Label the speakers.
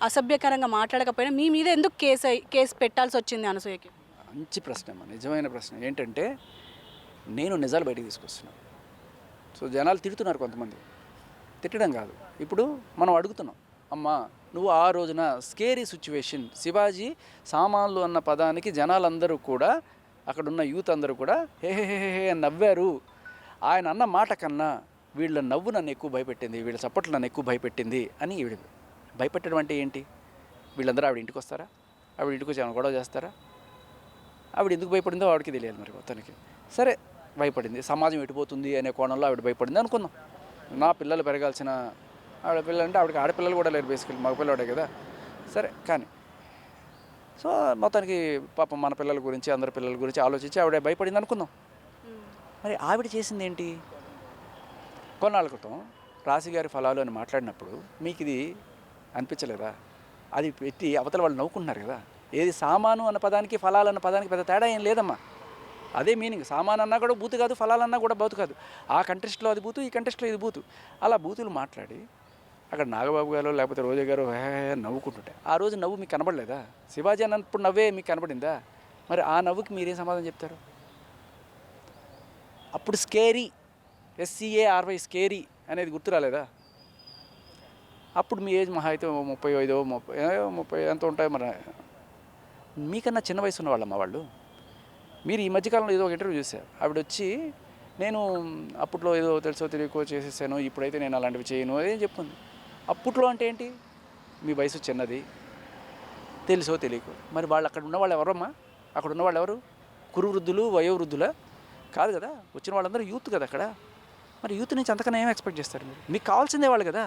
Speaker 1: అసభ్యకరంగా మాట్లాడకపోయినా మీ మీద ఎందుకు కేసు పెట్టాల్సి వచ్చింది అనసూయకి?
Speaker 2: మంచి ప్రశ్న అమ్మా, నిజమైన ప్రశ్న. ఏంటంటే నేను నిజాలు బయటికి తీసుకొస్తున్నాను. సో జనాలు తిడుతున్నారు కొంతమంది. తిట్టడం కాదు, ఇప్పుడు మనం అడుగుతున్నాం, అమ్మా నువ్వు ఆ రోజున స్కేరీ సిచ్యువేషన్, శివాజీ సామాన్లు అన్న పదానికి జనాలందరూ కూడా, అక్కడున్న యూత్ అందరూ కూడా హే హే హే హే అని నవ్వారు. ఆయన అన్న మాట కన్నా వీళ్ళ నవ్వు నన్ను ఎక్కువ భయపెట్టింది, వీళ్ళ సపోర్ట్లు నన్ను ఎక్కువ భయపెట్టింది అని ఈవిడ. భయపెట్టడం అంటే ఏంటి? వీళ్ళందరూ ఆవిడ ఇంటికి వస్తారా? ఆవిడ ఇంటికి వచ్చి ఏమైనా గొడవ చేస్తారా? ఆవిడ ఎందుకు భయపడిందో ఆవిడకి తెలియాలి మరి మొత్తానికి. సరే భయపడింది, సమాజం ఎటుపోతుంది అనే కోణంలో ఆవిడ భయపడింది అనుకుందాం. నా పిల్లలు పెరగాల్సిన ఆడపిల్లలు అంటే ఆవిడకి ఆడపిల్లలు కూడా లేరు, బేసికల్ మగపిల్లవాడే కదా. సరే కానీ సో మొత్తానికి పాపం మన పిల్లల గురించి అందరి పిల్లల గురించి ఆలోచించి ఆవిడ భయపడింది అనుకుందాం. మరి ఆవిడ చేసింది ఏంటి? కొన్నాళ్ళ క్రితం రాశిగారి ఫలాలు అని మాట్లాడినప్పుడు మీకు ఇది అనిపించలేదా? అది పెట్టి అవతల వాళ్ళు నవ్వుకుంటున్నారు కదా. ఏది సామాను అన్న పదానికి ఫలాలు అన్న పదానికి పెద్ద తేడా ఏం లేదమ్మా, అదే మీనింగ్. సామాన్ అన్నా కూడా బూతు కాదు, ఫలాలన్నా కూడా బూతు కాదు. ఆ కంటెస్ట్లో అది బూతు, ఈ కంటెస్ట్లో ఇది బూతు. అలా బూతులు మాట్లాడి అక్కడ నాగబాబు గారు లేకపోతే రోజా గారు నవ్వుకుంటుంటే ఆ రోజు నవ్వు మీకు కనబడలేదా? శివాజీ అన్నప్పుడు నవ్వే మీకు కనబడిందా? మరి ఆ నవ్వుకి మీరేం సమాధానం చెప్తారు? అప్పుడు స్కేరీ, SCARY స్కేరీ అనేది గుర్తు రాలేదా? అప్పుడు మీ ఏజ్ మహా అయితే 35 30 ఎంత ఉంటాయి మరి. మీకన్నా చిన్న వయసు ఉన్న వాళ్ళమ్మ వాళ్ళు. మీరు ఈ మధ్యకాలంలో ఏదో ఒక ఇంటర్వ్యూ చూశారు, ఆవిడ వచ్చి నేను అప్పట్లో ఏదో తెలుసో తెలియకో చేసేసాను, ఇప్పుడైతే నేను అలాంటివి చేయను అదేం చెప్పుకుంది. అప్పట్లో అంటే ఏంటి? మీ వయసు చిన్నది, తెలుసో తెలియకో. మరి వాళ్ళు అక్కడ ఉన్నవాళ్ళు ఎవరమ్మా? అక్కడ ఉన్నవాళ్ళు ఎవరు? కురువృద్ధులు, వయోవృద్ధులా? కాదు కదా. వచ్చిన వాళ్ళందరూ యూత్ కదా అక్కడ. మరి యూత్ నుంచి అంతకన్నా ఏం ఎక్స్పెక్ట్ చేస్తారు మీరు? మీకు కావాల్సిందే వాళ్ళు కదా.